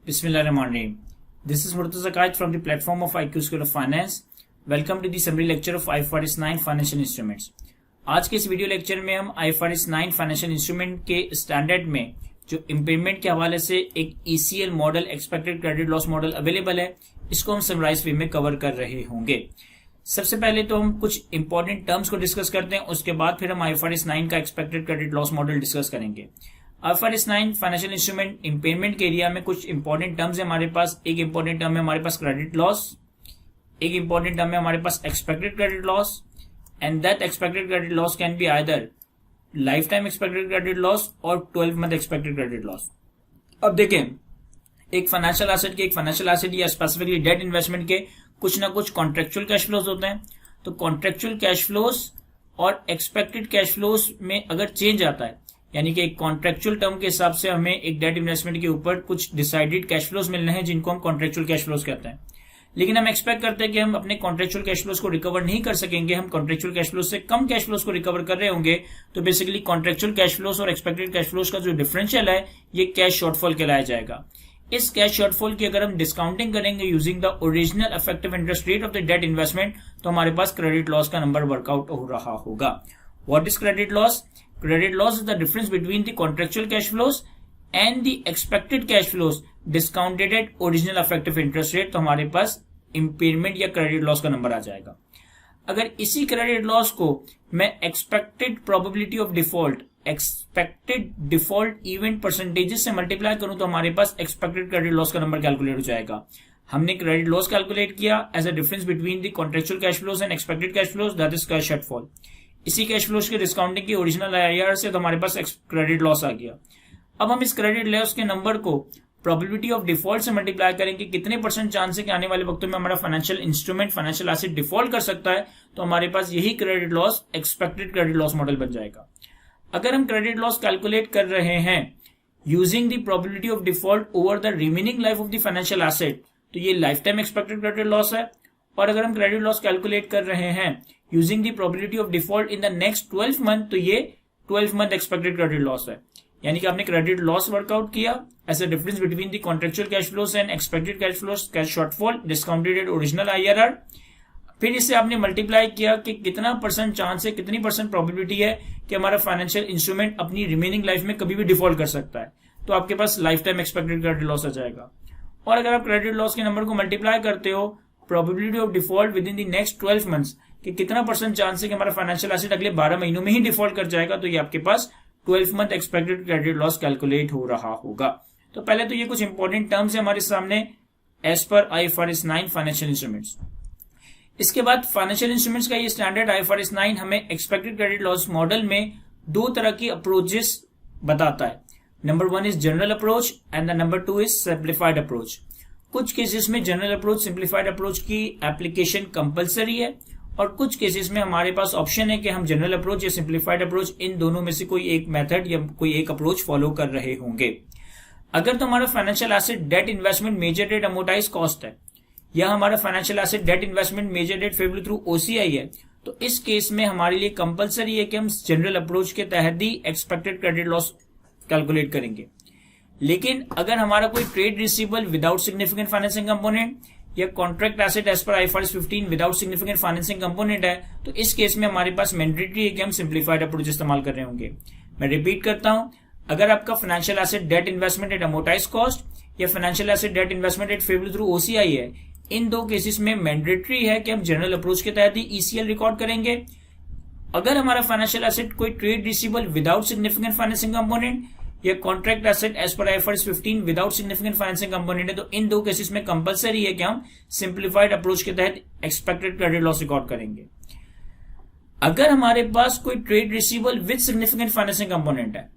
Bismillahirrahmanirrahim. This is Murtaza Kait from the platform of IQ School of Finance. Welcome to the summary lecture of IFRS 9 Financial Instruments. आज के इस video lecture में हम IFRS 9 financial instrument के standard में जो impairment के हवाले से एक ECL model, expected credit loss model available है, इसको हम समराइज वे में कवर कर रहे होंगे। सबसे पहले तो हम कुछ इंपॉर्टेंट टर्म्स को डिस्कस करते हैं, उसके बाद फिर हम IFRS 9 का expected credit loss model discuss करेंगे। IFRS 9 फाइनेंशियल इंस्ट्रूमेंट इम्पेयरमेंट के एरिया में कुछ इंपॉर्टेंट टर्म्स है हमारे पास। एक इंपॉर्टेंट टर्म है हमारे पास क्रेडिट लॉस, एक इंपॉर्टेंट टर्म है हमारे पास expected credit loss, and that expected credit loss can be either life time expected credit loss और 12 मंथ एक्सपेक्टेड क्रेडिट लॉस। अब देखें, एक फाइनेंशियल एसेट या स्पेसिफिकली डेट इन्वेस्टमेंट के कुछ ना कुछ कॉन्ट्रेक्चुअल कैश फ्लोज होते हैं। तो कॉन्ट्रेक्चुअल कैश फ्लोज और एक्सपेक्टेड कैश फ्लोज में अगर चेंज आता है, यानी कि एक कॉन्ट्रेक्चुअल टर्म के हिसाब से हमें एक डेट इन्वेस्टमेंट के ऊपर कुछ डिसाइडेड कैश फ्लोज मिलने हैं जिनको हम कॉन्ट्रेक्चुअल कैश फ्लोज कहते हैं, लेकिन हम एक्सपेक्ट करते हैं कि हम अपने कॉन्ट्रेक्चुअल कैश फ्लोज को रिकवर नहीं कर सकेंगे, हम कॉन्ट्रेक्चुअल कैश फ्लोज से कम कैश फ्लोज को रिकवर कर रहे होंगे। तो बेसिकली कॉन्ट्रेक्चुअल कैश फ्लोज और एक्सपेक्टेड कैश फ्लोज का जो डिफरेंशियल है ये कैश शॉर्टफॉल कहलाया जाएगा। इस कैश शॉर्टफॉल की अगर हम डिस्काउंटिंग करेंगे using the original effective interest rate of the debt investment, तो हमारे पास क्रेडिट लॉस का नंबर वर्कआउट हो रहा होगा। What is credit loss? Credit loss is the difference between the contractual cash flows and the expected cash flows discounted at original effective interest rate। तो हमारे पास impairment या credit loss का number आ जाएगा। अगर इसी credit loss को मैं expected probability of default, expected default event percentages से मल्टीप्लाई करूं तो हमारे पास expected credit loss का नंबर कैलकुलेट हो जाएगा। हमने credit loss कैलकुलेट किया as a difference between the contractual cash flows and expected cash flows, that is cash shortfall। इसी कैश फ्लोज के डिस्काउंटिंग की ओरिजिनल आईआर से तो हमारे पास क्रेडिट लॉस आ गया। अब हम इस क्रेडिट लॉस के नंबर को प्रोबेबिलिटी ऑफ डिफॉल्ट से मल्टीप्लाई करेंगे, कितने परसेंट चांस है कि आने वाले वक्तों में हमारा financial instrument, financial asset default कर सकता है, तो हमारे पास यही credit loss expected credit loss model बन जाएगा। अगर हम क्रेडिट लॉस कैलकुलेट कर रहे हैं using the probability of default over the remaining life of the financial asset, तो ये life time expected credit loss है। और अगर हम क्रेडिट लॉस कैलकुलेट कर रहे हैं using the probability of default in the next 12 month, तो ये 12 मंथ एक्सपेक्टेड क्रेडिट लॉस है। यानी कि आपने क्रेडिट लॉस वर्कआउट किया as a difference between the contractual cash flows and expected cash flows, cash shortfall discounted at original IRR. फिर इससे आपने मल्टीप्लाई किया कि कितना परसेंट चांस है, कितनी परसेंट प्रोबेबिलिटी है कि हमारा फाइनेंशियल इंस्ट्रूमेंट अपनी रिमेनिंग लाइफ में कभी भी डिफॉल्ट कर सकता है, तो आपके पास life time expected credit loss आ जाएगा। और अगर आप क्रेडिट लॉस के नंबर को मल्टीप्लाई करते हो probability of default within the next 12 months कि कितना परसेंट चांस है कि हमारा फाइनेंशियल एसेट अगले 12 महीनों में ही डिफॉल्ट कर जाएगा, तो ये आपके पास 12 month expected credit loss calculate हो रहा होगा। तो पहले तो ये कुछ इंपॉर्टेंट टर्म्स है हमारे सामने as per IFRS 9 financial instruments. इसके बाद फाइनेंशियल इंस्ट्रूमेंट्स का ये स्टैंडर्ड IFRS 9 हमें एक्सपेक्टेड क्रेडिट लॉस मॉडल में दो तरह की अप्रोचेस बताता है। Number 1 is general approach and the number 2 is simplified approach. कुछ केसेस में जनरल अप्रोच, सिंप्लीफाइड अप्रोच की एप्लीकेशन कंपलसरी है और कुछ केसेस में हमारे पास ऑप्शन है कि हम जनरल अप्रोच या सिंप्लीफाइड अप्रोच इन दोनों में से कोई एक मेथड या कोई एक अप्रोच फॉलो कर रहे होंगे। अगर तो हमारा financial asset debt investment measure debt amortize cost है या हमारा financial asset debt investment measure debt fable through OCI है, तो इस केस में हमारे लिए कंपलसरी है कि हम जनरल अप्रोच के तहत ही एक्सपेक्टेड क्रेडिट लॉस कैलकुलेट करेंगे। लेकिन अगर हमारा कोई trade receivable without significant financing component या contract asset as per IFRS 15 without significant financing component है, तो इस केस में हमारे पास मैंडेटरी है कि हम सिंप्लीफाइड अप्रोच इस्तेमाल कर रहे होंगे। मैं रिपीट करता हूं, अगर आपका financial asset debt investment at amortise cost या financial asset debt investment at fair value through OCI है, इन दो केसेस में मैंडेटरी है कि हम जनरल अप्रोच के तहत ही ECL रिकॉर्ड करेंगे। अगर हमारा फाइनेंशियल एसेट कोई trade receivable without significant financing component या contract asset as per IFRS 15 without significant financing component है, तो इन दो केसेस में कंपलसरी है कि हम सिंप्लीफाइड अप्रोच के तहत एक्सपेक्टेड क्रेडिट लॉस रिकॉर्ड करेंगे। अगर हमारे पास कोई trade receivable with significant financing component है,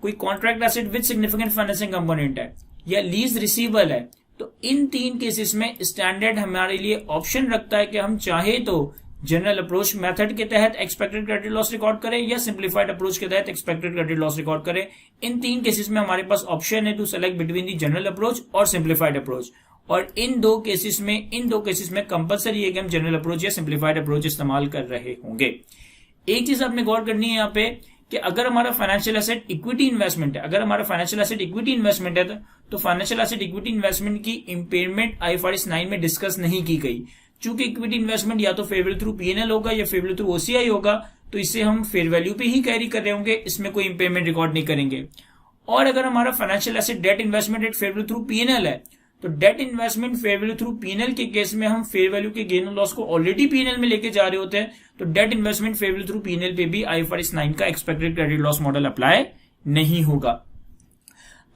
कोई contract asset with significant financing component है या लीज रिसीवेबल है, तो इन तीन केसेस में स्टैंडर्ड हमारे लिए ऑप्शन रखता है कि हम चाहे तो जनरल अप्रोच मेथड के तहत एक्सपेक्टेड क्रेडिट लॉस रिकॉर्ड करें या सिंप्लीफाइड अप्रोच के तहत एक्सपेक्टेड क्रेडिट लॉस रिकॉर्ड करें। इन तीन केसेस में हमारे पास ऑप्शन है to select between the general approach और सिंप्लीफाइड अप्रोच, और इन दो केसेस में कंपलसरी है कि हम जनरल अप्रोच या सिंप्लीफाइड अप्रोच इस्तेमाल कर रहे होंगे। एक चीज आपने गौर करनी है यहाँ पे कि अगर हमारा फाइनेंशियल एसेट इक्विटी इन्वेस्टमेंट है, अगर हमारा फाइनेंशियल एसेट इक्विटी इन्वेस्टमेंट है तो फाइनेंशियल एसेट इक्विटी इन्वेस्टमेंट की इंपेयरमेंट आईएफआरएस 9 में डिस्कस नहीं की गई। चूंकि इक्विटी इन्वेस्टमेंट या तो फेयर थ्रू पीएनएल होगा या फेयर थ्रू ओसीआई होगा, तो इसे हम फेयर वैल्यू पे ही कैरी कर रहे होंगे, इसमें कोई इंपेयरमेंट रिकॉर्ड नहीं करेंगे। और अगर हमारा financial asset debt investment at fair value through PNL है, तो debt investment fair value through PNL के केस में हम फेयर वैल्यू के गेन और लॉस को ऑलरेडी पीएनएल में लेके जा रहे होते हैं, तो debt investment fair value through PNL पे भी आईएफआरएस 9 का expected credit loss model apply नहीं होगा।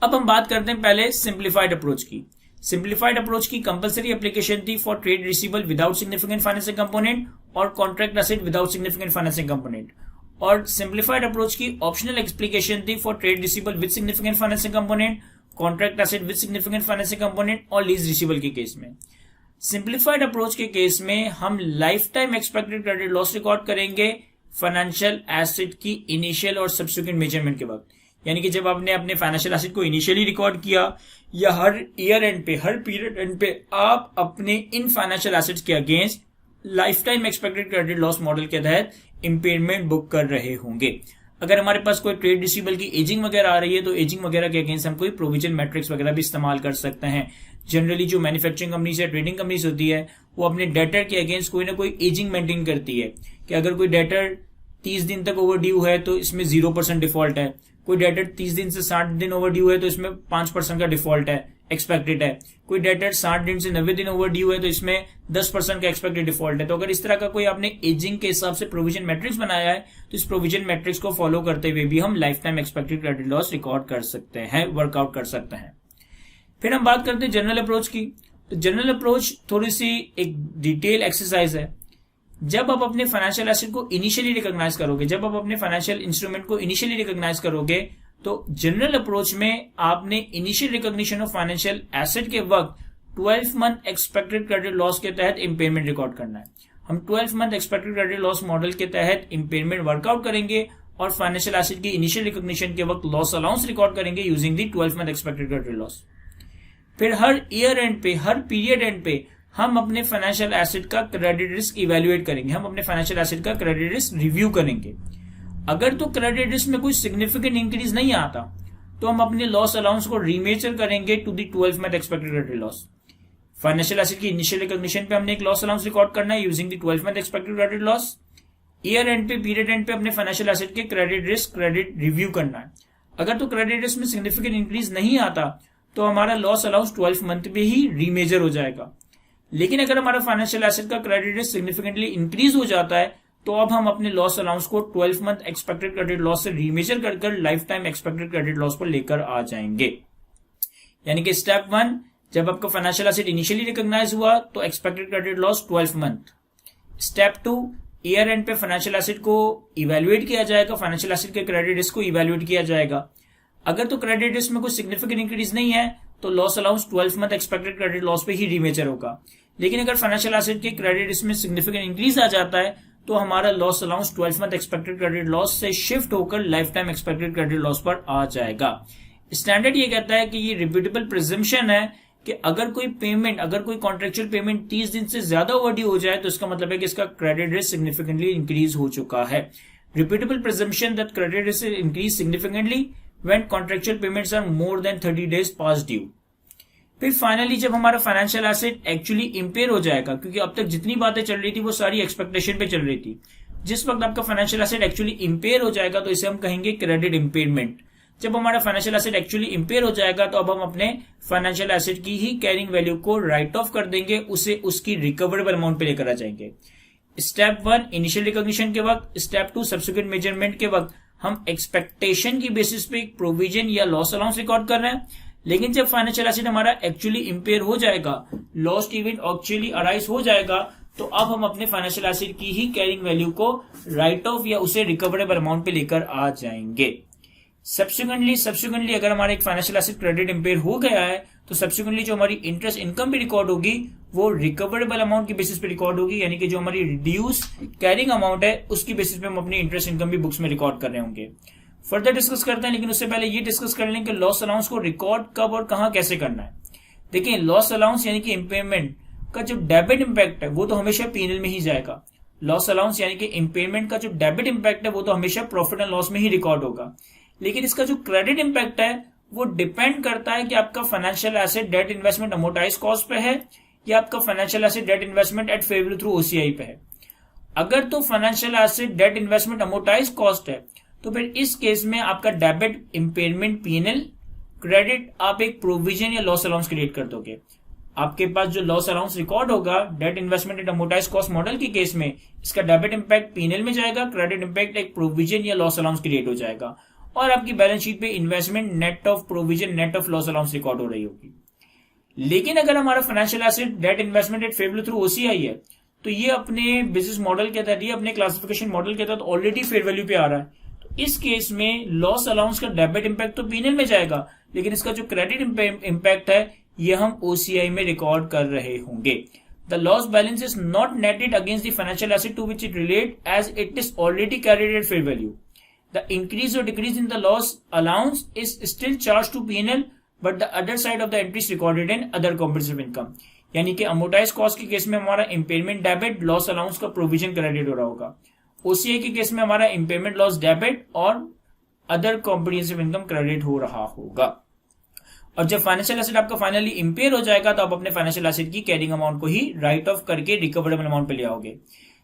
अब हम बात करते हैं पहले सिंप्लीफाइड अप्रोच की। सिंप्लीफाइड अप्रोच की कंपलसरी एप्लीकेशन थी for trade receivable without significant financing component और contract asset without significant financing component, और सिंप्लीफाइड अप्रोच की ऑप्शनल एप्लीकेशन थी for trade receivable with significant financing component, contract asset with significant financing component और lease receivable के case में। Simplified approach के case में हम life time expected credit loss record करेंगे फाइनेंशियल एसेट की इनिशियल और सब्सिक्वेंट मेजरमेंट के वक्त। यानी कि जब आपने अपने फाइनेंशियल एसेट को इनिशियली रिकॉर्ड किया या हर ईयर एंड पे, हर पीरियड एंड पे आप अपने इन फाइनेंशियल एसेट्स के against life time expected credit loss model के तहत इंपेयरमेंट बुक कर रहे होंगे। अगर हमारे पास कोई ट्रेड रिसीवेबल की एजिंग वगैरह आ रही है तो एजिंग वगैरह के अगेंस्ट हम कोई प्रोविजन मैट्रिक्स वगैरह भी इस्तेमाल कर सकते हैं। जनरली जो मैन्युफैक्चरिंग कंपनीज या ट्रेडिंग कंपनीज होती है वो अपने डेटर के अगेंस्ट कोई ना कोई एजिंग मेंटेन करती है कि अगर कोई डेटर 30 दिन तक ओवर ड्यू है तो इसमें 0% डिफॉल्ट है, कोई डेटर 30 दिन से 60 दिन ओवर ड्यू है तो इसमें 5% का डिफॉल्ट है, एक्सपेक्टेड है, कोई डेटर 60 दिन से 90 दिन ओवर ड्यू है तो इसमें 10% का एक्सपेक्टेड डिफॉल्ट है। तो अगर इस तरह का कोई आपने एजिंग के हिसाब से प्रोविजन मैट्रिक्स बनाया है तो इस प्रोविजन मैट्रिक्स को फॉलो करते हुए भी हम life time expected credit loss record कर सकते हैं, वर्कआउट कर सकते हैं। फिर हम बात करते हैं जनरल अप्रोच की। तो जनरल अप्रोच थोड़ी सी एक डिटेल एक्सरसाइज है। जब आप अपने फाइनेंशियल एसेट को इनिशियली रिकॉग्नाइज करोगे, जब आप अपने फाइनेंशियल इंस्ट्रूमेंट को इनिशियली रिकॉग्नाइज करोगे, तो जनरल अप्रोच में आपने initial recognition of financial asset के वक्त 12 मंथ एक्सपेक्टेड क्रेडिट लॉस के तहत इंपेयरमेंट रिकॉर्ड करना है। हम 12 month expected credit loss model के तहत इंपेयरमेंट वर्कआउट करेंगे और फाइनेंशियल एसेट की इनिशियल रिकॉग्निशन के वक्त लॉस अलाउंस रिकॉर्ड करेंगे using the 12 month expected credit loss. फिर हर ईयर एंड पे, हर पीरियड एंड पे हम अपने फाइनेंशियल एसेट का क्रेडिट रिस्क इवेल्युएट करेंगे, हम अपने फाइनेंशियल एसेट का क्रेडिट रिस्क रिव्यू करेंगे। अगर तो क्रेडिट रिस्क में कोई सिग्निफिकेंट इंक्रीज नहीं आता तो हम अपने लॉस अलाउंस को रीमेजर करेंगे to the 12 month expected credit loss. Financial asset की इनिशियल रिकॉग्निशन पे हमने एक लॉस अलाउंस रिकॉर्ड करना है using the 12 month expected credit loss. Year end पे, पीरियड एंड पे अपने फाइनेंशियल एसेट के क्रेडिट रिस्क क्रेडिट रिव्यू करना है। अगर तो क्रेडिट रिस्क में सिग्निफिकेंट इंक्रीज नहीं आता तो हमारा लॉस अलाउंस 12 मंथ पे ही रीमेजर हो जाएगा। लेकिन अगर हमारा फाइनेंशियल एसेट का क्रेडिट रिस्क सिग्निफिकेंटली इंक्रीज हो जाता है तो अब हम अपने लॉस अलाउंस को 12 मंथ एक्सपेक्टेड क्रेडिट लॉस से रीमेजर कर life time expected credit loss पर लेकर आ जाएंगे। यानी कि स्टेप 1, जब आपका फाइनेंशियल एसेट इनिशियली रिकॉग्नाइज हुआ तो expected credit loss 12 month. Step 2, year end पे फाइनेंशियल एसेट को इवेल्युएट किया जाएगा, फाइनेंशियल एसेट के क्रेडिट रिस्क को इवेल्युएट किया जाएगा। अगर तो क्रेडिट रिस्क में कोई सिग्निफिकेंट इंक्रीज नहीं है तो loss allowance 12 month expected credit loss पे ही रीमेजर होगा। लेकिन अगर फाइनेंशियल एसेट के क्रेडिट रिस्क में सिग्निफिकेंट इंक्रीज आ जाता है तो हमारा loss allowance 12 month expected credit loss से शिफ्ट होकर life time expected credit loss पर आ जाएगा। स्टैंडर्ड ये कहता है कि ये रिपीटेबल प्रिजम्पशन है कि अगर कोई पेमेंट, अगर कोई कॉन्ट्रेक्चुअल पेमेंट 30 दिन से ज्यादा ओवरड्यू हो जाए तो इसका मतलब है कि इसका क्रेडिट रिस्क सिग्निफिकेंटली इंक्रीज हो चुका है। Rebuttable presumption that credit risk increase significantly when contractual payments are more than 30 days past due. फिर फाइनली जब हमारा फाइनेंशियल एसेट एक्चुअली इंपेयर हो जाएगा, क्योंकि अब तक जितनी बातें चल रही थी वो सारी एक्सपेक्टेशन पे चल रही थी, जिस वक्त आपका फाइनेंशियल एसेट एक्चुअली इंपेयर हो जाएगा तो इसे हम कहेंगे क्रेडिट इंपेयरमेंट। जब हमारा फाइनेंशियल एसेट एक्चुअली इंपेयर हो जाएगा तो अब हम अपने फाइनेंशियल एसेट की ही कैरिंग वैल्यू को राइट ऑफ कर देंगे, उसे उसकी रिकवरेबल अमाउंट पे लेकर आ जाएंगे। स्टेप 1 इनिशियल रिकॉग्निशन के वक्त, स्टेप 2 सब्सिक्वेंट मेजरमेंट के वक्त हम एक्सपेक्टेशन की बेसिस पे एक प्रोविजन या लॉस अलाउंस रिकॉर्ड कर रहे हैं। लेकिन जब फाइनेंशियल एसेट हमारा एक्चुअली इंपेयर हो जाएगा, लॉस्ट इवेंट एक्चुअली अराइज हो जाएगा, तो अब हम अपने फाइनेंशियल एसेट की ही कैरिंग वैल्यू को राइट ऑफ या उसे रिकवरेबल अमाउंट पे लेकर आ जाएंगे। सब्सिक्वेंटली अगर हमारा एक फाइनेंशियल एसेट क्रेडिट इंपेयर हो गया है तो सब्सिक्वेंटली जो हमारी इंटरेस्ट इनकम भी रिकॉर्ड होगी वो रिकवरेबल अमाउंट की बेसिस पे रिकॉर्ड होगी, यानी कि जो हमारी रिड्यूस कैरिंग अमाउंट है उसकी बेसिस पे हम अपनी इंटरेस्ट इनकम भी बुक्स में रिकॉर्ड कर रहे होंगे। फर्दर डिस्कस करते हैं, लेकिन उससे पहले ये डिस्कस कर लें कि लॉस अलाउंस को रिकॉर्ड कब और कहां कैसे करना है। देखिए, लॉस अलाउंस यानी कि इंपेयरमेंट का जो डेबिट इंपैक्ट है वो तो हमेशा पीएनएल में ही जाएगा। लॉस अलाउंस यानी कि इम्पेयरमेंट का जो डेबिट इंपैक्ट है वो तो हमेशा प्रॉफिट एंड लॉस में ही रिकॉर्ड होगा, लेकिन इसका जो क्रेडिट इंपैक्ट है वो डिपेंड करता है कि आपका financial asset debt investment amortised cost पे है या आपका financial asset debt investment at fair value through OCI पे है। अगर तो financial asset debt investment amortised cost है तो फिर इस केस में आपका डेबिट इम्पेयरमेंट पीएनएल, क्रेडिट आप एक प्रोविजन या लॉस अलाउंस क्रिएट कर दोगे। आपके पास जो लॉस अलाउंस रिकॉर्ड होगा debt investment at amortise cost model के केस में, इसका डेबिट इंपैक्ट पीएनएल में जाएगा, क्रेडिट इंपैक्ट एक प्रोविजन या लॉस अलाउंस क्रिएट हो जाएगा और आपकी बैलेंस शीट पे investment net of provision net of loss allowance record हो रही होगी। लेकिन अगर हमारा financial asset debt investment at fair value through OCI है तो ये अपने बिजनेस मॉडल के तहत, ये अपने क्लासिफिकेशन मॉडल के तहत ऑलरेडी फेयर वैल्यू पे आ रहा है, तो इस केस में लॉस अलाउंस का डेबिट इंपैक्ट तो पीएनएल में जाएगा, लेकिन इसका जो क्रेडिट इंपैक्ट है ये हम ओसीआई में रिकॉर्ड कर रहे होंगे। The loss balance is not netted against the financial asset to which it relate as it is already carried at fair value. The increase or decrease in the loss allowance is still charged to P&L, but the other side of the entry is recorded in other comprehensive income। यानी कि amortise cost के case में हमारा impairment debit, loss allowance का provision credit हो रहा होगा। OCI के केस में हमारा इम्पेयरमेंट लॉस डेबिट और अदर कॉम्प्रिहेंसिव इनकम क्रेडिट हो रहा होगा। और जब फाइनेंशियल एसेट आपका फाइनली इम्पेयर हो जाएगा तो आप अपने फाइनेंशियल एसेट की कैरिंग अमाउंट को ही राइट ऑफ करके रिकवरेबल अमाउंट पे ले आओगे।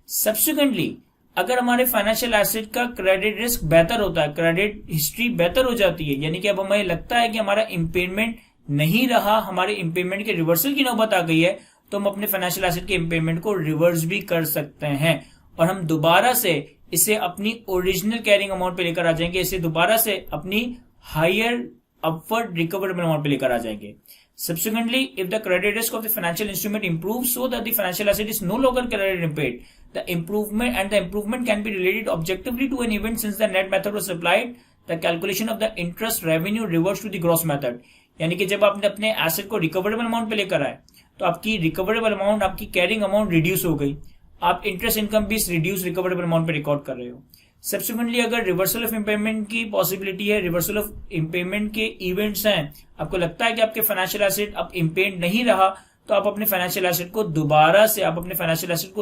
सब्सिक्वेंटली अगर हमारे फाइनेंशियल एसेट का क्रेडिट रिस्क बेहतर होता है, क्रेडिट हिस्ट्री बेहतर हो जाती है, यानी कि अब हमें लगता है कि हमारा इम्पेयरमेंट नहीं रहा, हमारे इम्पेयरमेंट के रिवर्सल की नौबत आ गई है, तो हम अपने फाइनेंशियल एसेट के इम्पेयरमेंट को रिवर्स भी कर सकते हैं और हम दोबारा से इसे अपनी ओरिजिनल कैरिंग अमाउंट पे लेकर आ जाएंगे, इसे दोबारा से अपनी हायर अपवर्ड रिकवरेबल अमाउंट पे लेकर आ जाएंगे। Subsequently, if the credit risk of the financial instrument improves so that the financial asset is no longer credit impaired, the improvement can be related objectively to an event since the net method was applied, the calculation of the interest revenue reverts to the gross method। यानी कि जब आपने अपने asset को recoverable amount पे लेकर आए तो आपकी रिकवरेबल अमाउंट, आपकी कैरिंग अमाउंट रिड्यूस हो गई, आप इंटरेस्ट इनकम भी रिड्यूस रिकवरेबल अमाउंट पे रिकॉर्ड कर रहे हो। सब्सिक्वेंटली अगर रिवर्सल ऑफ इम्पेयरमेंट की पॉसिबिलिटी है, रिवर्सल ऑफ इम्पेयरमेंट के इवेंट्स हैं, आपको लगता है कि आपके फाइनेंशियल एसेट अब इम्पेयर्ड नहीं रहा, तो आप अपने फाइनेंशियल एसेट को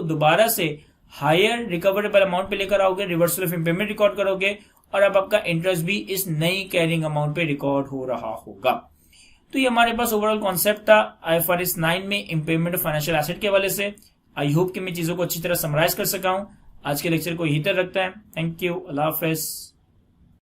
दोबारा से हायर रिकवरेबल अमाउंट पे लेकर आओगे, रिवर्सल ऑफ इम्पेयरमेंट रिकॉर्ड करोगे और अब आपका इंटरेस्ट भी इस नई कैरिंग अमाउंट पे रिकॉर्ड हो रहा होगा। तो ये हमारे पास ओवरऑल कॉन्सेप्ट था IFRS 9 में इम्पेयरमेंट ऑफ फाइनेंशियल एसेट के हवाले से। आई होप कि मैं चीजों को अच्छी तरह समराइज कर सका हूं। आज के लेक्चर को यहीं तक रखते हैं। Thank you, Allah Hafiz.